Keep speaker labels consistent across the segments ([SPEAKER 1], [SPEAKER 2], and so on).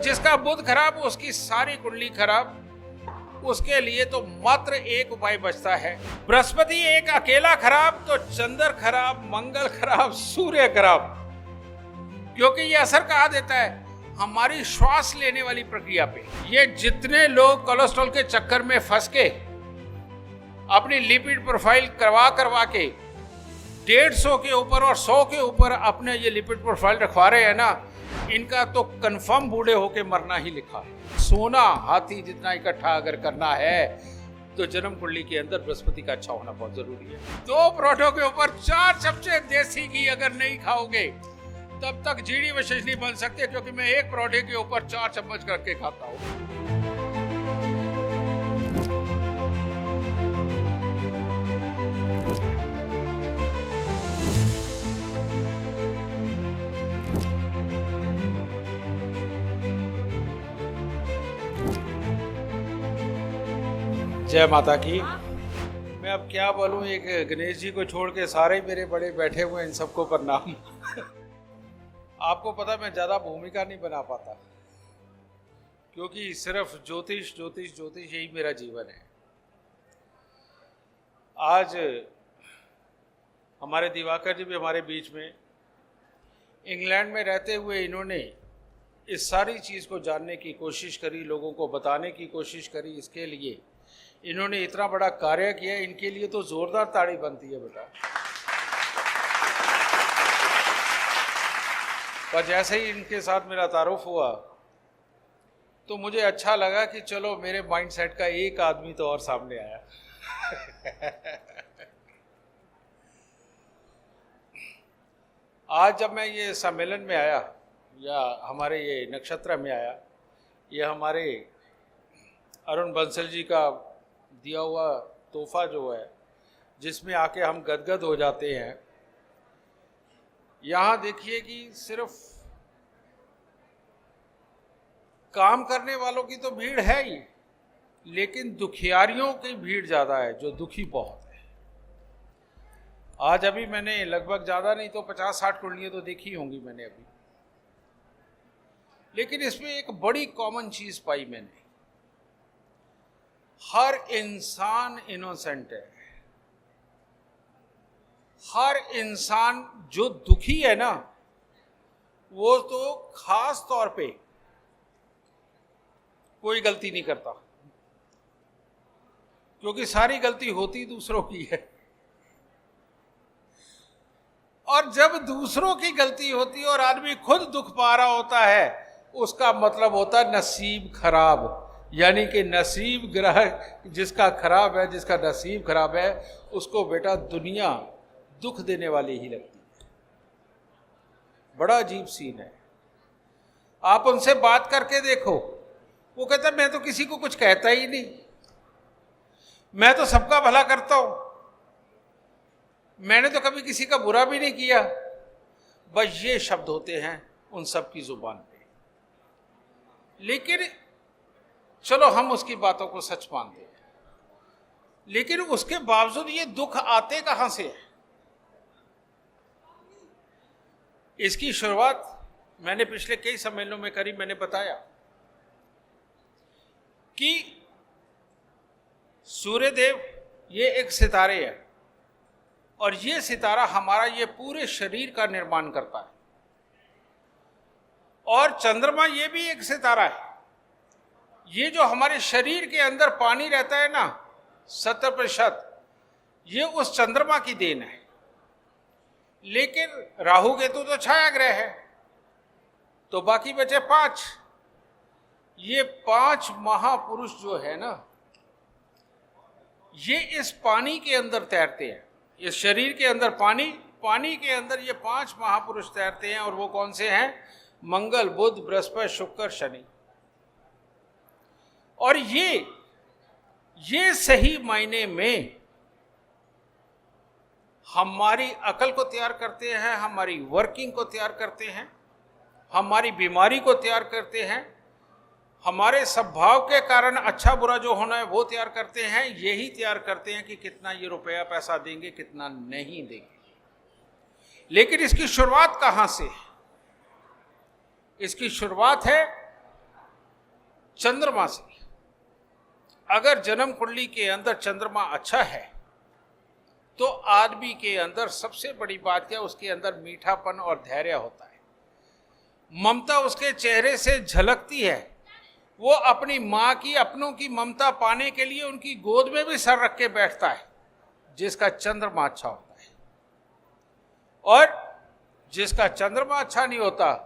[SPEAKER 1] जिसका बुध खराब उसकी सारी कुंडली खराब। उसके लिए तो मात्र एक उपाय बचता है, बृहस्पति एक अकेला खराब तो चंद्र खराब, मंगल खराब, सूर्य खराब। क्योंकि ये असर कहाँ देता है? हमारी श्वास लेने वाली प्रक्रिया पे। ये जितने लोग कोलेस्ट्रॉल के चक्कर में फंस के अपनी लिपिड प्रोफाइल करवा के 150 के ऊपर और 100 के ऊपर अपने ये लिपिड प्रोफाइल रखवा रहे हैं ना, इनका तो कंफर्म बूढ़े होके मरना ही लिखा है। सोना हाथी जितना इकट्ठा अगर करना है तो जन्म कुंडली के अंदर बृहस्पति का अच्छा होना बहुत जरूरी है। 2 परोठों के ऊपर 4 चमचे देसी घी अगर नहीं खाओगे तब तक जीडी विशेष नहीं बन सकते, क्योंकि मैं एक परोठे के ऊपर 4 चम्मच करके खाता हूं। जय माता की। मैं अब क्या बोलूं, एक गणेश जी को छोड़ के सारे मेरे बड़े बैठे हुए इन सबको प्रणाम। आपको पता मैं ज़्यादा भूमिका नहीं बना पाता, क्योंकि सिर्फ ज्योतिष ज्योतिष ज्योतिष यही मेरा जीवन है। आज हमारे दिवाकर जी भी हमारे बीच में, इंग्लैंड में रहते हुए इन्होंने इस सारी चीज़ को जानने की कोशिश करी, लोगों को बताने की कोशिश करी। इसके लिए इन्होंने इतना बड़ा कार्य किया, इनके लिए तो जोरदार ताड़ी बनती है बेटा। पर जैसे ही इनके साथ मेरा तारुफ हुआ तो मुझे अच्छा लगा कि चलो मेरे माइंडसेट का एक आदमी तो और सामने आया। आज जब मैं ये सम्मेलन में आया या हमारे ये नक्षत्र में आया, ये हमारे अरुण बंसल जी का दिया हुआ तोहफा जो है, जिसमें आके हम गदगद हो जाते हैं। यहाँ देखिए कि सिर्फ काम करने वालों की तो भीड़ है ही, लेकिन दुखियारियों की भीड़ ज़्यादा है, जो दुखी बहुत है। आज अभी मैंने लगभग ज़्यादा नहीं तो 50-60 कुंडलियाँ तो देखी होंगी मैंने अभी, लेकिन इसमें एक बड़ी कॉमन चीज़ पाई मैंने। हर इंसान इनोसेंट है। हर इंसान जो दुखी है ना, वो तो खास तौर पे कोई गलती नहीं करता, क्योंकि सारी गलती होती दूसरों की है। और जब दूसरों की गलती होती है और आदमी खुद दुख पा रहा होता है, उसका मतलब होता है नसीब खराब। यानी कि नसीब ग्रह जिसका खराब है, जिसका नसीब खराब है, उसको बेटा दुनिया दुख देने वाली ही लगती है। बड़ा अजीब सीन है। आप उनसे बात करके देखो, वो कहता मैं तो किसी को कुछ कहता ही नहीं, मैं तो सबका भला करता हूं, मैंने तो कभी किसी का बुरा भी नहीं किया। बस ये शब्द होते हैं उन सब की जुबान पे। लेकिन चलो हम उसकी बातों को सच मानते हैं, लेकिन उसके बावजूद ये दुख आते कहां से है? इसकी शुरुआत मैंने पिछले कई सम्मेलनों में करी। मैंने बताया कि सूर्यदेव ये एक सितारे है, और ये सितारा हमारा ये पूरे शरीर का निर्माण करता है। और चंद्रमा ये भी एक सितारा है। ये जो हमारे शरीर के अंदर पानी रहता है ना 70%, ये उस चंद्रमा की देन है। लेकिन राहु केतु तो छाया ग्रह है, तो बाकी बचे 5। ये 5 महापुरुष जो है ना, ये इस पानी के अंदर तैरते हैं। इस शरीर के अंदर पानी के अंदर ये 5 महापुरुष तैरते हैं। और वो कौन से हैं? मंगल, बुध, बृहस्पति, शुक्र, शनि। और ये सही मायने में हमारी अकल को तैयार करते हैं, हमारी वर्किंग को तैयार करते हैं, हमारी बीमारी को तैयार करते हैं, हमारे स्वभाव के कारण अच्छा बुरा जो होना है वो तैयार करते हैं। यही तैयार करते हैं कि कितना ये रुपया पैसा देंगे, कितना नहीं देंगे। लेकिन इसकी शुरुआत कहाँ से है? इसकी शुरुआत है चंद्रमा से अगर जन्म कुंडली के अंदर चंद्रमा अच्छा है तो आदमी के अंदर सबसे बड़ी बात क्या, उसके अंदर मीठापन और धैर्य होता है, ममता उसके चेहरे से झलकती है। वो अपनी माँ की, अपनों की ममता पाने के लिए उनकी गोद में भी सर रख के बैठता है, जिसका चंद्रमा अच्छा होता है। और जिसका चंद्रमा अच्छा नहीं होता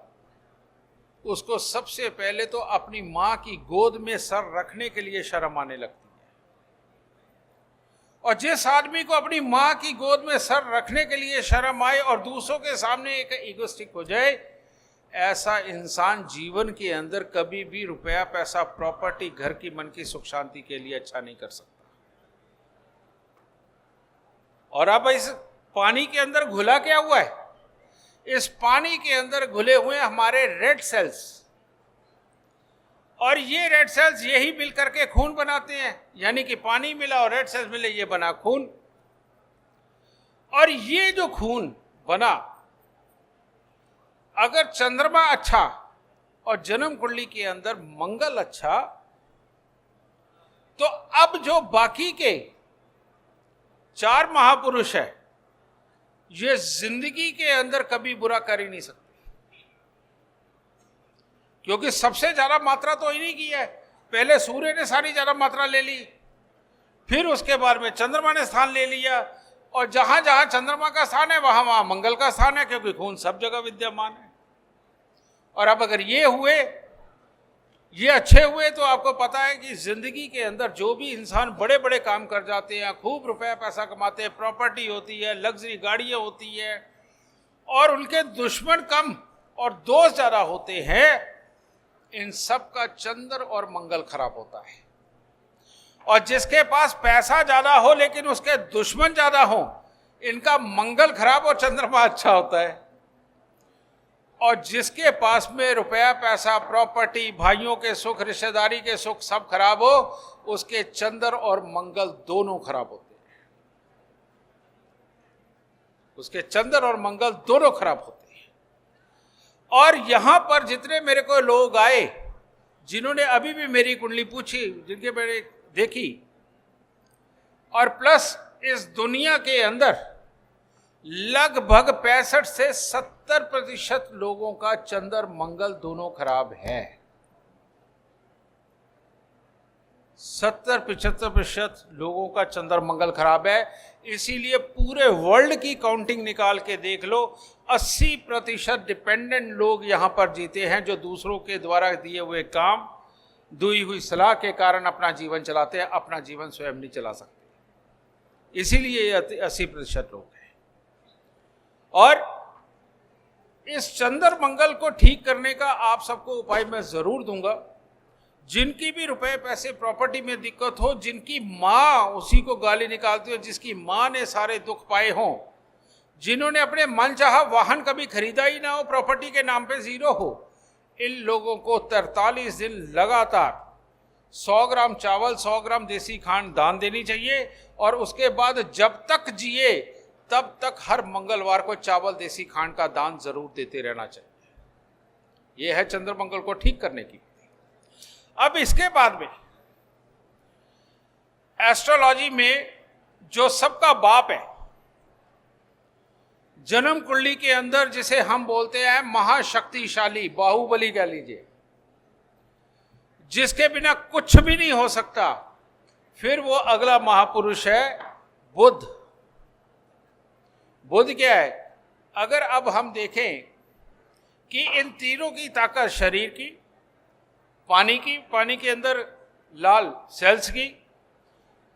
[SPEAKER 1] उसको सबसे पहले तो अपनी माँ की गोद में सर रखने के लिए शर्म आने लगती है। और जिस आदमी को अपनी माँ की गोद में सर रखने के लिए शर्म आए और दूसरों के सामने एक ईगोस्टिक हो जाए, ऐसा इंसान जीवन के अंदर कभी भी रुपया, पैसा, प्रॉपर्टी, घर की, मन की सुख शांति के लिए अच्छा नहीं कर सकता। और अब इस पानी के अंदर घुला क्या हुआ है? इस पानी के अंदर घुले हुए हमारे रेड सेल्स, और ये रेड सेल्स यही मिल करके खून बनाते हैं। यानी कि पानी मिला और रेड सेल्स मिले, ये बना खून। और ये जो खून बना, अगर चंद्रमा अच्छा और जन्म कुंडली के अंदर मंगल अच्छा, तो अब जो बाकी के 4 महापुरुष है, ये जिंदगी के अंदर कभी बुरा कर ही नहीं सकते, क्योंकि सबसे ज्यादा मात्रा तो इन्हीं की है। पहले सूर्य ने सारी ज्यादा मात्रा ले ली, फिर उसके बाद में चंद्रमा ने स्थान ले लिया, और जहां जहां चंद्रमा का स्थान है वहां वहां मंगल का स्थान है, क्योंकि खून सब जगह विद्यमान है। और अब अगर ये हुए, ये अच्छे हुए, तो आपको पता है कि जिंदगी के अंदर जो भी इंसान बड़े बड़े काम कर जाते हैं, खूब रुपया पैसा कमाते हैं, प्रॉपर्टी होती है, लग्जरी गाड़ियां होती है, और उनके दुश्मन कम और दोस्त ज्यादा होते हैं, इन सब का चंद्र और मंगल खराब होता है। और जिसके पास पैसा ज्यादा हो लेकिन उसके दुश्मन ज्यादा हो, इनका मंगल खराब और चंद्रमा अच्छा होता है। और जिसके पास में रुपया, पैसा, प्रॉपर्टी, भाइयों के सुख, रिश्तेदारी के सुख सब खराब हो, उसके चंद्र और मंगल दोनों खराब होते हैं। उसके चंद्र और मंगल दोनों खराब होते हैं। और यहां पर जितने मेरे को लोग आए, जिन्होंने अभी भी मेरी कुंडली पूछी, जिनके मैंने देखी, और प्लस इस दुनिया के अंदर लगभग 65 से 70% लोगों का चंद्र मंगल दोनों खराब है। 70-75% लोगों का चंद्र मंगल खराब है। इसीलिए पूरे वर्ल्ड की काउंटिंग निकाल के देख लो, 80% डिपेंडेंट लोग यहां पर जीते हैं, जो दूसरों के द्वारा दिए हुए काम, दी हुई सलाह के कारण अपना जीवन चलाते हैं, अपना जीवन स्वयं नहीं चला सकते। इसीलिए ये 80% लोग हैं। और इस चंद्र मंगल को ठीक करने का आप सबको उपाय मैं जरूर दूंगा। जिनकी भी रुपए, पैसे, प्रॉपर्टी में दिक्कत हो, जिनकी माँ उसी को गाली निकालती हो, जिसकी माँ ने सारे दुख पाए हों, जिन्होंने अपने मनचाहा वाहन कभी खरीदा ही ना हो, प्रॉपर्टी के नाम पे जीरो हो, इन लोगों को 43 दिन लगातार 100 ग्राम चावल, 100 ग्राम देसी खांड दान देनी चाहिए। और उसके बाद जब तक जिए तब तक हर मंगलवार को चावल, देसी खांड का दान जरूर देते रहना चाहिए। यह है चंद्र मंगल को ठीक करने की। अब इसके बाद में एस्ट्रोलॉजी में जो सबका बाप है, जन्म कुंडली के अंदर जिसे हम बोलते हैं महाशक्तिशाली, बाहुबली कह लीजिए, जिसके बिना कुछ भी नहीं हो सकता, फिर वो अगला महापुरुष है बुध। बुध क्या है? अगर अब हम देखें कि इन तीनों की ताकत, शरीर की, पानी के अंदर लाल सेल्स की,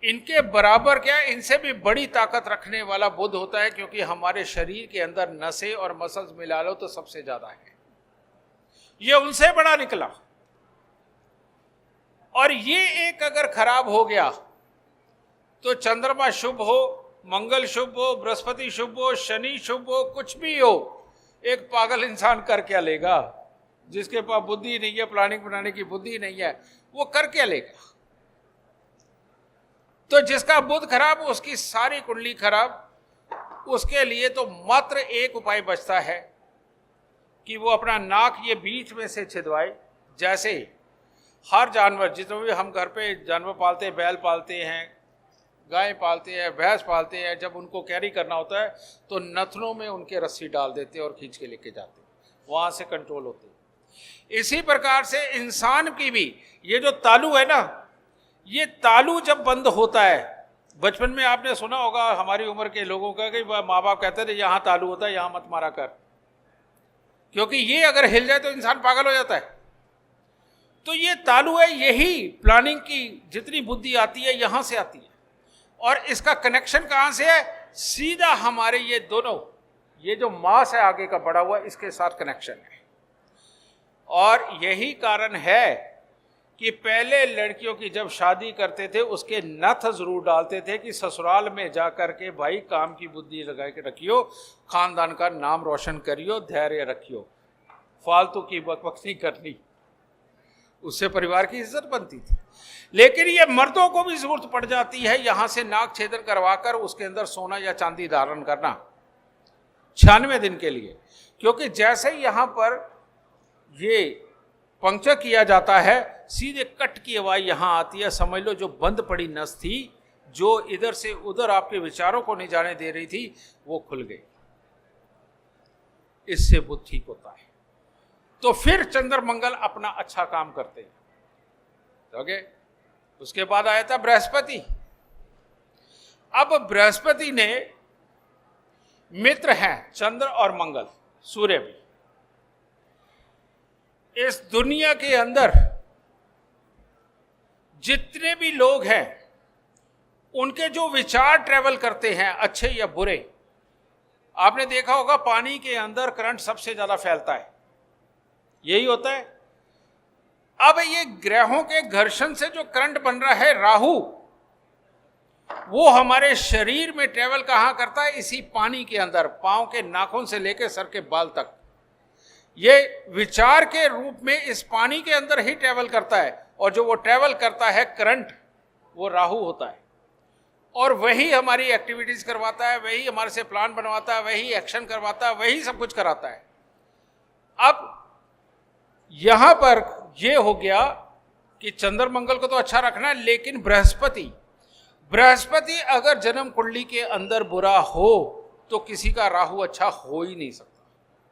[SPEAKER 1] इनके बराबर क्या, इनसे भी बड़ी ताकत रखने वाला बुध होता है, क्योंकि हमारे शरीर के अंदर नसें और मसल्स मिला लो तो सबसे ज्यादा है। ये उनसे बड़ा निकला। और ये एक अगर खराब हो गया तो चंद्रमा शुभ हो, मंगल शुभ हो, बृहस्पति शुभ हो, शनि शुभ हो, कुछ भी हो, एक पागल इंसान कर क्या लेगा? जिसके पास बुद्धि नहीं है, प्लानिंग बनाने की बुद्धि नहीं है, वो कर क्या लेगा? तो जिसका बुध खराब, उसकी सारी कुंडली खराब। उसके लिए तो मात्र एक उपाय बचता है कि वो अपना नाक ये बीच में से छिदवाए। जैसे हर जानवर, जितने भी हम घर पे जानवर पालते हैं, बैल पालते हैं, गाय पालते हैं, भैंस पालते हैं, जब उनको कैरी करना होता है तो नथनों में उनके रस्सी डाल देते हैं और खींच के लेके जाते हैं, वहां से कंट्रोल होते हैं। इसी प्रकार से इंसान की भी ये जो तालू है ना, ये तालू जब बंद होता है, बचपन में आपने सुना होगा हमारी उम्र के लोगों का कि माँ बाप कहते थे यहाँ तालू होता है, यहाँ मत मारा कर, क्योंकि ये अगर हिल जाए तो इंसान पागल हो जाता है। तो ये तालू है, यही प्लानिंग की जितनी बुद्धि आती है यहां से आती है। और इसका कनेक्शन कहां से है? सीधा हमारे ये दोनों, ये जो मांस है आगे का बढ़ा हुआ, इसके साथ कनेक्शन है। और यही कारण है कि पहले लड़कियों की जब शादी करते थे उसके नथ जरूर डालते थे कि ससुराल में जा करके भाई काम की बुद्धि लगा के रखियो, खानदान का नाम रोशन करियो, धैर्य रखियो, फालतू की बकबक नहीं करनी, उससे परिवार की इज्जत बनती थी। लेकिन ये मर्दों को भी जरूरत पड़ जाती है यहां से नाक छेदन करवाकर उसके अंदर सोना या चांदी धारण करना 96 दिन के लिए, क्योंकि जैसे ही यहां पर ये पंक्चर किया जाता है सीधे कट की आवाज यहां आती है, समझ लो जो बंद पड़ी नस थी, जो इधर से उधर आपके विचारों को नहीं जाने दे रही थी, वो खुल गई। इससे बुद्ध ठीक होता है। तो फिर चंद्र मंगल अपना अच्छा काम करते हैं। ओके, उसके बाद आया था बृहस्पति। अब बृहस्पति ने मित्र हैं चंद्र और मंगल, सूर्य भी। इस दुनिया के अंदर जितने भी लोग हैं उनके जो विचार ट्रेवल करते हैं अच्छे या बुरे, आपने देखा होगा पानी के अंदर करंट सबसे ज्यादा फैलता है, यही होता है। अब ये ग्रहों के घर्षण से जो करंट बन रहा है, राहु, वो हमारे शरीर में ट्रेवल कहां करता है? इसी पानी के अंदर, पांव के नाखून से लेकर सर के बाल तक। ये विचार के रूप में इस पानी के अंदर ही ट्रेवल करता है, और जो वो ट्रेवल करता है करंट, वो राहु होता है। और वही हमारी एक्टिविटीज करवाता है, वही हमारे से प्लान बनवाता है, वही एक्शन करवाता है, वही सब कुछ कराता है। अब यहां पर यह हो गया कि चंद्र मंगल को तो अच्छा रखना है, लेकिन बृहस्पति अगर जन्म कुंडली के अंदर बुरा हो तो किसी का राहु अच्छा हो ही नहीं सकता।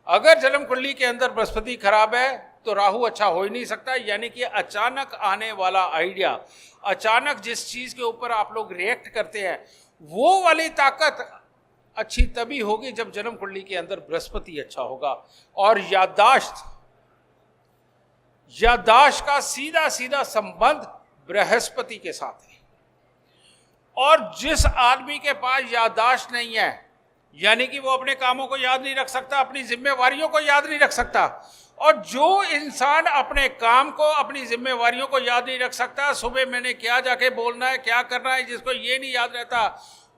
[SPEAKER 1] अगर जन्म कुंडली के अंदर बृहस्पति खराब है तो राहु अच्छा हो ही नहीं सकता। यानी कि अचानक आने वाला आइडिया, अचानक जिस चीज के ऊपर आप लोग रिएक्ट करते हैं, वो वाली ताकत अच्छी तभी होगी जब जन्म कुंडली के अंदर बृहस्पति अच्छा होगा। और याददाश्त का सीधा सीधा संबंध बृहस्पति के साथ है। और जिस आदमी के पास याददाश्त नहीं है, यानी कि वो अपने कामों को याद नहीं रख सकता, अपनी जिम्मेवारियों को याद नहीं रख सकता, और जो इंसान अपने काम को, अपनी जिम्मेवारियों को याद नहीं रख सकता, सुबह मैंने क्या जाके बोलना है, क्या करना है, जिसको ये नहीं याद रहता,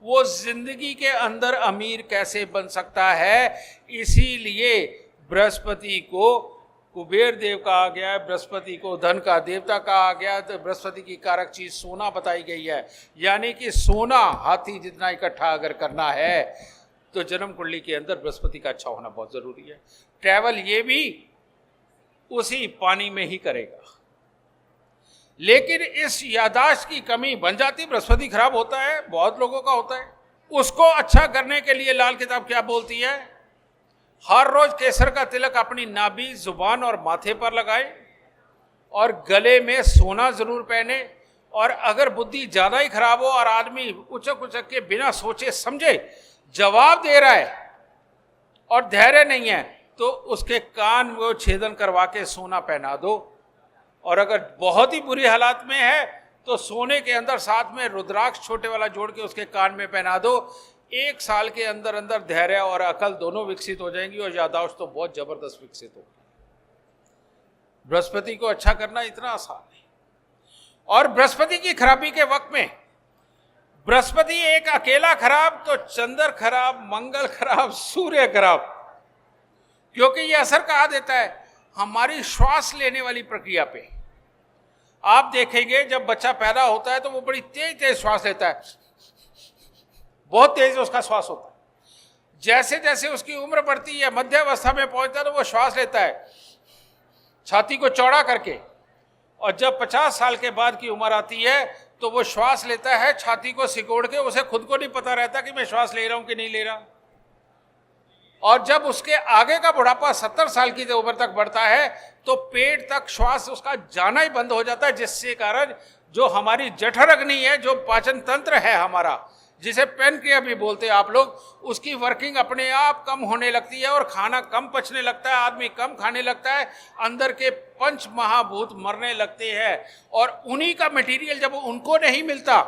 [SPEAKER 1] वो जिंदगी के अंदर अमीर कैसे बन सकता है? इसीलिए बृहस्पति को कुबेर देव कहा गया है, बृहस्पति को धन का देवता कहा गया। तो बृहस्पति की कारक चीज सोना बताई गई है। यानी कि सोना हाथी जितना इकट्ठा अगर करना है तो जन्म कुंडली के अंदर बृहस्पति का अच्छा होना बहुत जरूरी है। ट्रैवल ये भी उसी पानी में ही करेगा। लेकिन इस याददाश्त की कमी बन जाती, बृहस्पति खराब होता है, बहुत लोगों का होता है। उसको अच्छा करने के लिए लाल किताब क्या बोलती है? हर रोज केसर का तिलक अपनी नाभि, जुबान और माथे पर लगाए, और गले में सोना जरूर पहने। और अगर बुद्धि ज्यादा ही खराब हो और आदमी उचक उचक के बिना सोचे समझे जवाब दे रहा है और धैर्य नहीं है, तो उसके कान में छेदन करवा के सोना पहना दो। और अगर बहुत ही बुरी हालात में है तो सोने के अंदर साथ में रुद्राक्ष छोटे वाला जोड़ के उसके कान में पहना दो। 1 साल के अंदर अंदर धैर्य और अकल दोनों विकसित हो जाएंगी, और याददाश्त तो बहुत जबरदस्त विकसित होगी। बृहस्पति को अच्छा करना इतना आसान है। और बृहस्पति की खराबी के वक्त में, बृहस्पति एक अकेला खराब तो चंद्र खराब, मंगल खराब, सूर्य खराब। क्योंकि यह असर कहाँ देता है? हमारी श्वास लेने वाली प्रक्रिया पे। आप देखेंगे जब बच्चा पैदा होता है तो वो बड़ी तेज तेज श्वास लेता है, बहुत तेज उसका श्वास होता है। जैसे जैसे उसकी उम्र बढ़ती है, मध्य अवस्था में पहुंचता है, तो वो श्वास लेता है छाती को चौड़ा करके, और जब 50 साल के बाद की उम्र आती है तो वो श्वास लेता है छाती को सिकोड़ के, उसे खुद को नहीं पता रहता कि मैं श्वास ले रहा हूं कि नहीं ले रहा। और जब उसके आगे का बुढ़ापा 70 साल की उम्र तक बढ़ता है तो पेट तक श्वास उसका जाना ही बंद हो जाता है, जिससे कारण जो हमारी जठराग्नि है, जो पाचन तंत्र है हमारा, जिसे पेनक्रिया भी बोलते हैं आप लोग, उसकी वर्किंग अपने आप कम होने लगती है और खाना कम पचने लगता है, आदमी कम खाने लगता है, अंदर के पंच महाभूत मरने लगते हैं। और उन्हीं का मटेरियल जब उनको नहीं मिलता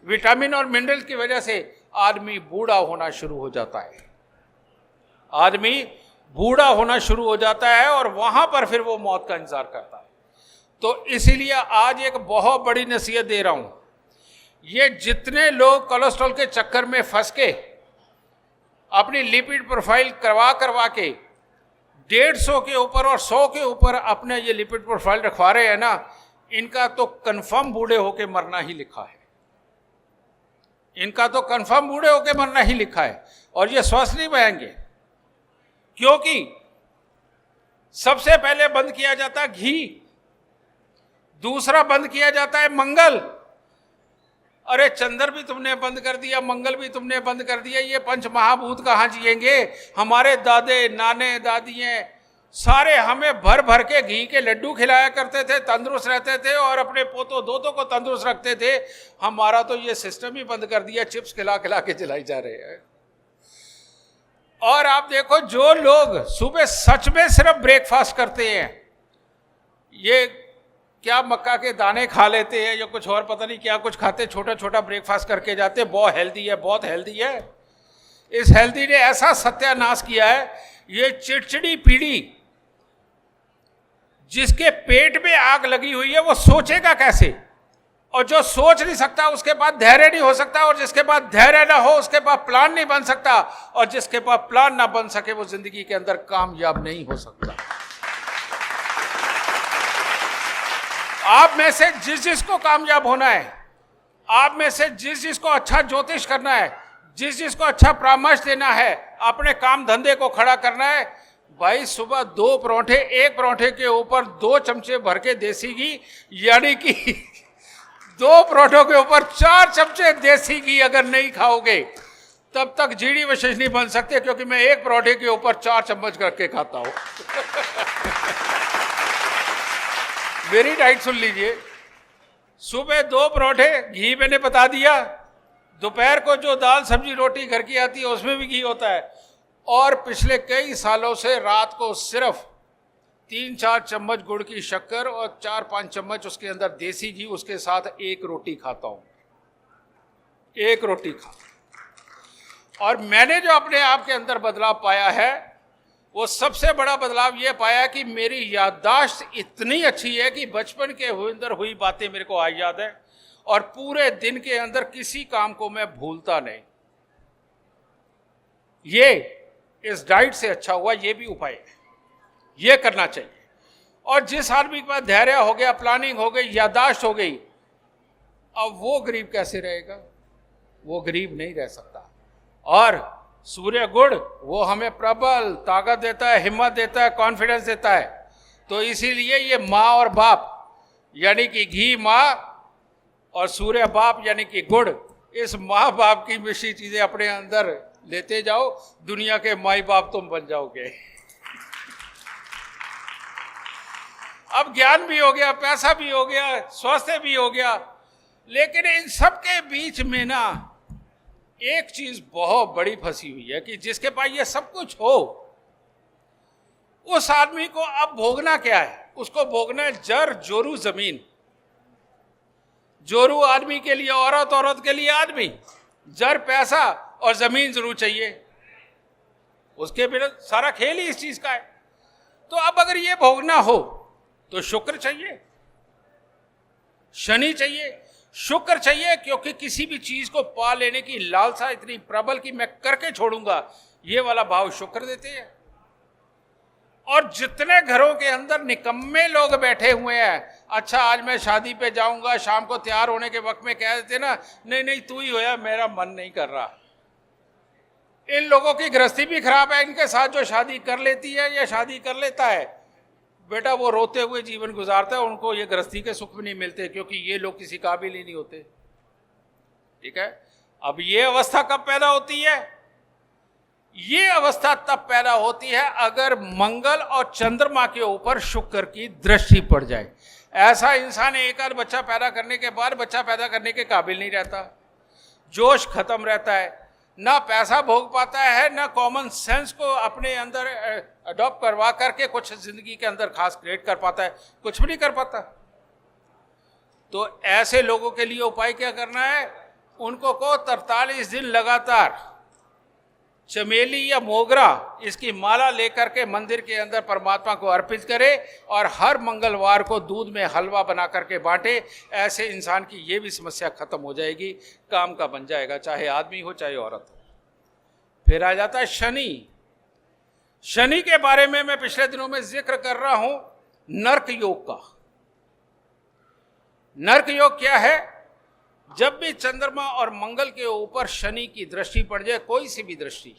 [SPEAKER 1] विटामिन और मिनरल की वजह से, आदमी बूढ़ा होना शुरू हो जाता है, आदमी बूढ़ा होना शुरू हो जाता है और वहां पर फिर वो मौत का इंतजार करता है। तो इसीलिए आज एक बहुत बड़ी नसीहत दे रहा हूं, ये जितने लोग कोलेस्ट्रॉल के चक्कर में फंस के अपनी लिपिड प्रोफाइल करवा के 150 के ऊपर और 100 के ऊपर अपने ये लिपिड प्रोफाइल रखवा रहे हैं ना, इनका तो कंफर्म बूढ़े होके मरना ही लिखा है, इनका तो कंफर्म बूढ़े होके मरना ही लिखा है। और ये स्वस्थ नहीं बहेंगे, क्योंकि सबसे पहले बंद किया जाता है घी, दूसरा बंद किया जाता है मंगल। अरे चंद्र भी तुमने बंद कर दिया, मंगल भी तुमने बंद कर दिया, ये पंच महाभूत कहाँ जिएंगे। हमारे दादे नाने दादियाँ सारे हमें भर भर के घी के लड्डू खिलाया करते थे, तंदुरुस्त रहते थे और अपने पोतों दोतों को तंदुरुस्त रखते थे। हमारा तो ये सिस्टम ही बंद कर दिया, चिप्स खिला खिला के जलाई जा रहे हैं। और आप देखो, जो लोग सुबह सच में सिर्फ ब्रेकफास्ट करते हैं, ये क्या मक्का के दाने खा लेते हैं या कुछ और पता नहीं क्या कुछ खाते, छोटा छोटा ब्रेकफास्ट करके जाते, बहुत हेल्दी है, बहुत हेल्दी है। इस हेल्दी ने ऐसा सत्यानाश किया है, ये चिड़चिड़ी पीढ़ी जिसके पेट में आग लगी हुई है वो सोचेगा कैसे, और जो सोच नहीं सकता उसके पास धैर्य नहीं हो सकता, और जिसके पास धैर्य ना हो उसके पास प्लान नहीं बन सकता, और जिसके पास प्लान ना बन सके वो जिंदगी के अंदर कामयाब नहीं हो सकता। आप में से जिस जिसको कामयाब होना है, आप में से जिस जिसको अच्छा ज्योतिष करना है, जिस जिसको अच्छा परामर्श देना है, अपने काम धंधे को खड़ा करना है, भाई सुबह 2 पराठे, एक पराठे के ऊपर 2 चमचे भर के देसी घी, यानी कि 2 पराठों के ऊपर 4 चमचे देसी घी अगर नहीं खाओगे तब तक जीडी विशेष नहीं बन सकते, क्योंकि मैं एक पराठे के ऊपर 4 चम्मच करके खाता हूं। मेरी डाइट सुन लीजिए, सुबह 2 पराठे, घी मैंने बता दिया, दोपहर को जो दाल सब्जी रोटी घर की आती है उसमें भी घी होता है, और पिछले कई सालों से रात को सिर्फ 3-4 चम्मच गुड़ की शक्कर और 4-5 चम्मच उसके अंदर देसी घी, उसके साथ 1 रोटी खाता हूं, 1 रोटी खा। और मैंने जो अपने आप के अंदर बदलाव पाया है, वो सबसे बड़ा बदलाव ये पाया कि मेरी याददाश्त इतनी अच्छी है कि बचपन के अंदर हुई बातें मेरे को आज याद है, और पूरे दिन के अंदर किसी काम को मैं भूलता नहीं। ये इस डाइट से अच्छा हुआ, ये भी उपाय है, ये करना चाहिए। और जिस आदमी के पास धैर्य हो गया, प्लानिंग हो गई, याददाश्त हो गई, अब वो गरीब कैसे रहेगा? वो गरीब नहीं रह सकता। और सूर्य गुड़ वो हमें प्रबल ताकत देता है, हिम्मत देता है, कॉन्फिडेंस देता है। तो इसीलिए ये माँ और बाप यानी कि घी माँ और सूर्य बाप यानी कि गुड़, इस माँ बाप की मिश्री चीजें अपने अंदर लेते जाओ, दुनिया के माई बाप तुम बन जाओगे। अब ज्ञान भी हो गया, पैसा भी हो गया, स्वास्थ्य भी हो गया, लेकिन इन सब के बीच में ना एक चीज बहुत बड़ी फंसी हुई है कि जिसके पास ये सब कुछ हो, उस आदमी को अब भोगना क्या है? उसको भोगना है जर जोरू जमीन। जोरू आदमी के लिए औरत, औरत के लिए आदमी, जर पैसा और जमीन जरूर चाहिए, उसके बिना सारा खेल ही इस चीज का है। तो अब अगर ये भोगना हो तो शुक्र चाहिए, शनि चाहिए, शुक्र चाहिए, क्योंकि किसी भी चीज को पा लेने की लालसा इतनी प्रबल कि मैं करके छोड़ूंगा, ये वाला भाव शुक्र देते हैं। और जितने घरों के अंदर निकम्मे लोग बैठे हुए हैं, अच्छा आज मैं शादी पे जाऊंगा, शाम को तैयार होने के वक्त में कह देते ना, नहीं नहीं तू ही होया, मेरा मन नहीं कर रहा। इन लोगों की गृहस्थी भी खराब है, इनके साथ जो शादी कर लेती है या शादी कर लेता है, बेटा वो रोते हुए जीवन गुजारता है, उनको ये गृहस्थी के सुख भी नहीं मिलते, क्योंकि ये लोग किसी काबिल ही नहीं होते। ठीक है, अब ये अवस्था कब पैदा होती है? ये अवस्था तब पैदा होती है अगर मंगल और चंद्रमा के ऊपर शुक्र की दृष्टि पड़ जाए। ऐसा इंसान एक आध बच्चा पैदा करने के बाद बच्चा पैदा करने के काबिल नहीं रहता, जोश खत्म रहता है, ना पैसा भोग पाता है, ना कॉमन सेंस को अपने अंदर अडॉप्ट करवा करके कुछ जिंदगी के अंदर खास क्रिएट कर पाता है, कुछ भी नहीं कर पाता। तो ऐसे लोगों के लिए उपाय क्या करना है? उनको को 43 दिन लगातार चमेली या मोगरा इसकी माला लेकर के मंदिर के अंदर परमात्मा को अर्पित करे और हर मंगलवार को दूध में हलवा बना करके बांटे। ऐसे इंसान की ये भी समस्या खत्म हो जाएगी, काम का बन जाएगा, चाहे आदमी हो चाहे औरत हो। फिर आ जाता है शनि। शनि के बारे में मैं पिछले दिनों में जिक्र कर रहा हूं, नर्क योग का। नर्क योग क्या है? जब भी चंद्रमा और मंगल के ऊपर शनि की दृष्टि पड़ जाए, कोई सी भी दृष्टि,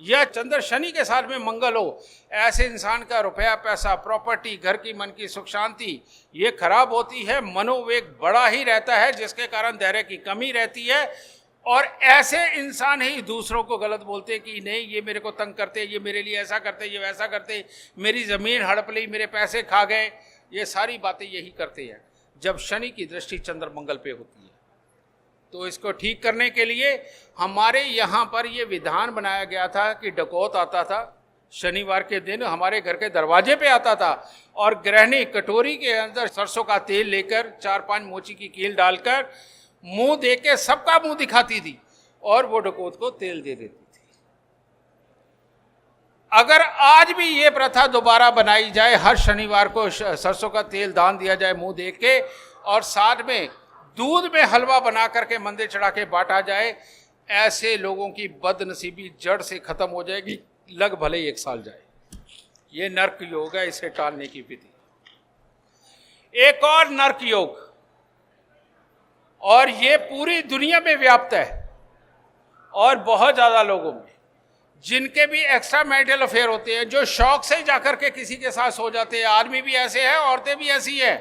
[SPEAKER 1] या चंद्र शनि के साथ में मंगल हो, ऐसे इंसान का रुपया पैसा, प्रॉपर्टी, घर की मन की सुख शांति ये खराब होती है। मनोवेग बड़ा ही रहता है, जिसके कारण धैर्य की कमी रहती है। और ऐसे इंसान ही दूसरों को गलत बोलते कि नहीं ये मेरे को तंग करते, ये मेरे लिए ऐसा करते, ये वैसा करते, मेरी जमीन हड़प ली, मेरे पैसे खा गए, ये सारी बातें यही करते हैं जब शनि की दृष्टि चंद्र मंगल पे होती है। तो इसको ठीक करने के लिए हमारे यहाँ पर ये विधान बनाया गया था कि डकौत आता था शनिवार के दिन, हमारे घर के दरवाजे पे आता था और गृहिणी कटोरी के अंदर सरसों का तेल लेकर 4-5 मोची की कील डालकर मुंह देख के सबका मुंह दिखाती थी और वो डकौत को तेल दे देती थी। अगर आज भी ये प्रथा दोबारा बनाई जाए, हर शनिवार को सरसों का तेल दान दिया जाए मुंह देख के, और साथ में दूध में हलवा बना करके मंदिर चढ़ा के बांटा जाए, ऐसे लोगों की बदनसीबी जड़ से खत्म हो जाएगी, लग भले 1 साल जाए। ये नर्क योग है, इसे टालने की विधि। एक और नर्क योग, और ये पूरी दुनिया में व्याप्त है और बहुत ज्यादा लोगों में, जिनके भी एक्स्ट्रा मैरिटल अफेयर होते हैं, जो शौक से जाकर के किसी के साथ सो जाते हैं। आदमी भी ऐसे हैं, औरतें भी ऐसी हैं,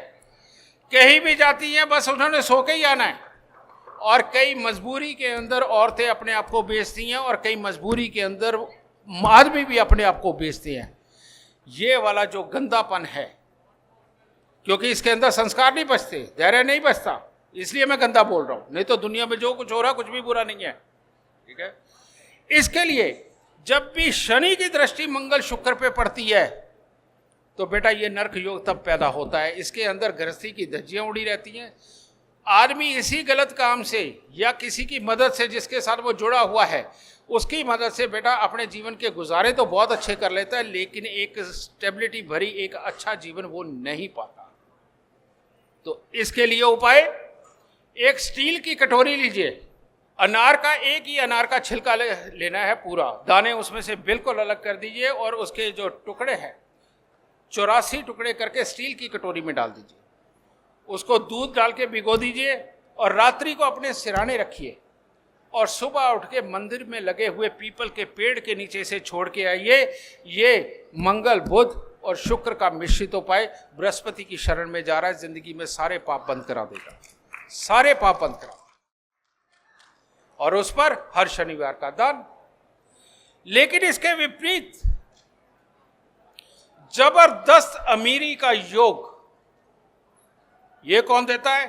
[SPEAKER 1] कहीं भी जाती हैं बस उन्होंने सो के ही आना है। और कई मजबूरी के अंदर औरतें अपने आप को बेचती हैं और कई मजबूरी के अंदर आदमी भी अपने आप को बेचते हैं। ये वाला जो गंदापन है, क्योंकि इसके अंदर संस्कार नहीं बचते, धैर्य नहीं बचता, इसलिए मैं गंदा बोल रहा हूं। नहीं तो दुनिया में जो कुछ हो रहा है कुछ भी बुरा नहीं है। ठीक है, इसके लिए जब भी शनि की दृष्टि मंगल शुक्र पे पड़ती है तो बेटा ये नर्क योग तब पैदा होता है। इसके अंदर गृहस्थी की धज्जियां उड़ी रहती हैं। आदमी इसी गलत काम से या किसी की मदद से, जिसके साथ वो जुड़ा हुआ है, उसकी मदद से बेटा अपने जीवन के गुजारे तो बहुत अच्छे कर लेता है, लेकिन एक स्टेबिलिटी भरी एक अच्छा जीवन वो नहीं पाता। तो इसके लिए उपाय, एक स्टील की कटोरी लीजिए, अनार का एक ही अनार का छिलका लेना है पूरा, दाने उसमें से बिल्कुल अलग कर दीजिए और उसके जो टुकड़े हैं 84 टुकड़े करके स्टील की कटोरी में डाल दीजिए। उसको दूध डाल के भिगो दीजिए और रात्रि को अपने सिराने रखिए और सुबह उठ के मंदिर में लगे हुए पीपल के पेड़ के नीचे से छोड़ के आइए। ये मंगल, बुध और शुक्र का मिश्रित उपाय बृहस्पति की शरण में जा रहा है, जिंदगी में सारे पाप बंद करा देगा, सारे पाप बंद करा। और उस पर हर शनिवार का दान। लेकिन इसके विपरीत जबरदस्त अमीरी का योग ये कौन देता है?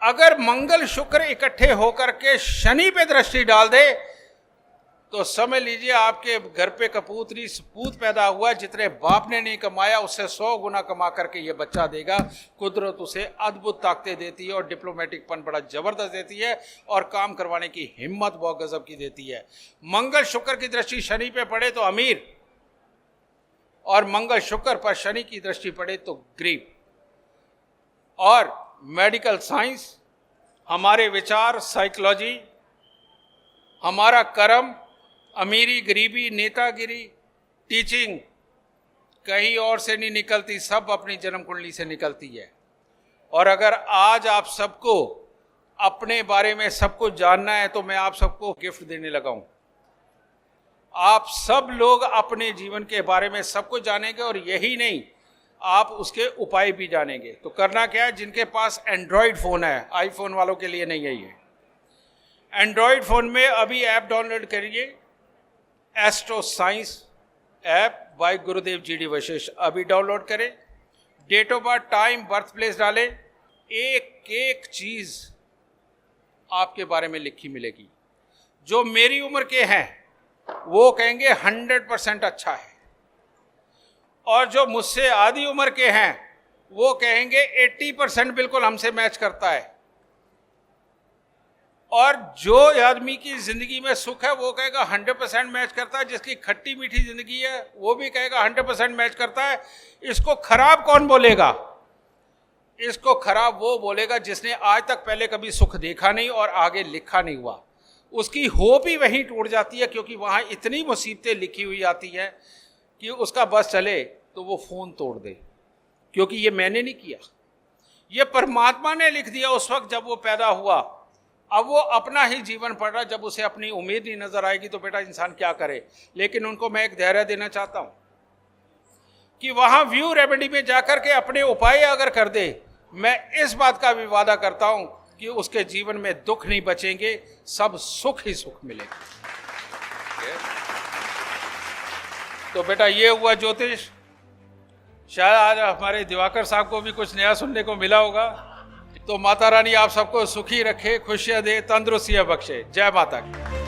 [SPEAKER 1] अगर मंगल शुक्र इकट्ठे होकर के शनि पे दृष्टि डाल दे तो समझ लीजिए आपके घर पे कपूतरी सपूत पैदा हुआ, जितने बाप ने नहीं कमाया उससे 100 गुना कमा करके ये बच्चा देगा। कुदरत उसे अद्भुत ताकतें देती है और डिप्लोमेटिक पन बड़ा जबरदस्त देती है और काम करवाने की हिम्मत बहुत गजब की देती है। मंगल शुक्र की दृष्टि शनि पे पड़े तो अमीर, और मंगल शुक्र पर शनि की दृष्टि पड़े तो गरीब। और मेडिकल साइंस, हमारे विचार, साइकोलॉजी, हमारा कर्म, अमीरी गरीबी, नेतागिरी, टीचिंग कहीं और से नहीं निकलती, सब अपनी जन्म कुंडली से निकलती है। और अगर आज आप सबको अपने बारे में सब कुछ जानना है तो मैं आप सबको गिफ्ट देने लगा हूं। आप सब लोग अपने जीवन के बारे में सब कुछ जानेंगे और यही नहीं, आप उसके उपाय भी जानेंगे। तो करना क्या है, जिनके पास एंड्रॉयड फ़ोन है, आईफोन वालों के लिए नहीं है ये, एंड्रॉयड फ़ोन में अभी ऐप डाउनलोड करिए, astro science app by Gurudev GD Vashishtha, अभी डाउनलोड करें। Date of birth, time, birth place डालें, एक एक चीज़ आपके बारे में लिखी मिलेगी। जो मेरी उम्र के हैं वो कहेंगे 100% अच्छा है, और जो मुझसे आधी उम्र के हैं वो कहेंगे 80% बिल्कुल हमसे मैच करता है। और जो आदमी की जिंदगी में सुख है वो कहेगा 100% मैच करता है, जिसकी खट्टी मीठी जिंदगी है वो भी कहेगा 100% मैच करता है। इसको खराब कौन बोलेगा? इसको खराब वो बोलेगा जिसने आज तक पहले कभी सुख देखा नहीं और आगे लिखा नहीं हुआ। उसकी होप ही वहीं टूट जाती है, क्योंकि वहां इतनी मुसीबतें लिखी हुई आती हैं कि उसका बस चले तो वो फोन तोड़ दे, क्योंकि ये मैंने नहीं किया, ये परमात्मा ने लिख दिया उस वक्त जब वो पैदा हुआ। अब वो अपना ही जीवन पढ़ रहा, जब उसे अपनी उम्मीद नहीं नजर आएगी तो बेटा इंसान क्या करे। लेकिन उनको मैं एक धैर्य देना चाहता हूं कि वहां व्यू रेमेडी में जाकर के अपने उपाय अगर कर दे, मैं इस बात का भी वादा करता हूं कि उसके जीवन में दुख नहीं बचेंगे, सब सुख ही सुख मिलेगा। तो बेटा ये हुआ ज्योतिष। शायद आज हमारे दिवाकर साहब को भी कुछ नया सुनने को मिला होगा। तो माता रानी आप सबको सुखी रखे, खुशियां दे, तंदुरुस्तियां बख्शे। जय माता की।